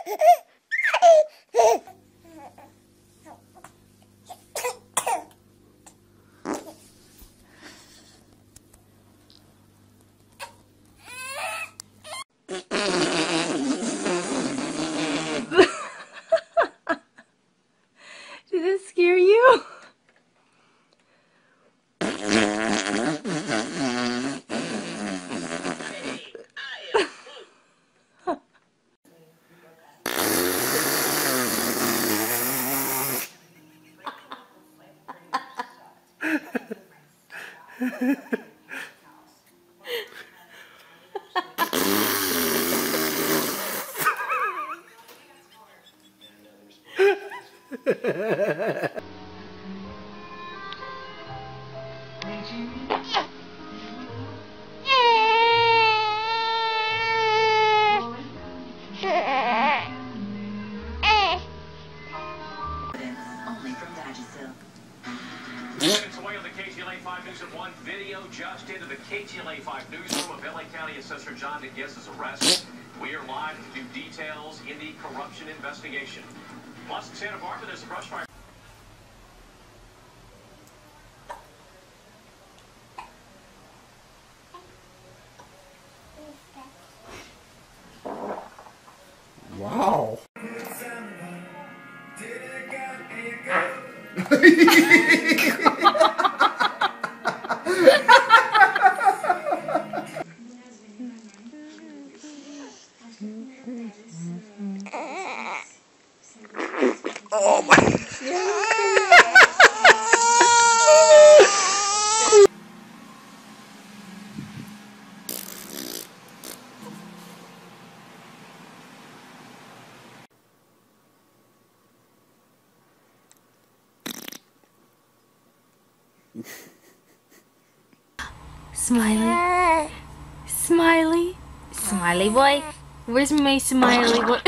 Did it scare you? Away on the KTLA 5 News at 1 video just into the KTLA 5 newsroom of LA County Assessor John DeGuise's arrest. We are live to do details in the corruption investigation. Plus, in Santa Barbara, there's a brush fire. Wow. Oh my. Smiley. Smiley. Smiley boy. Where's my smiley boy?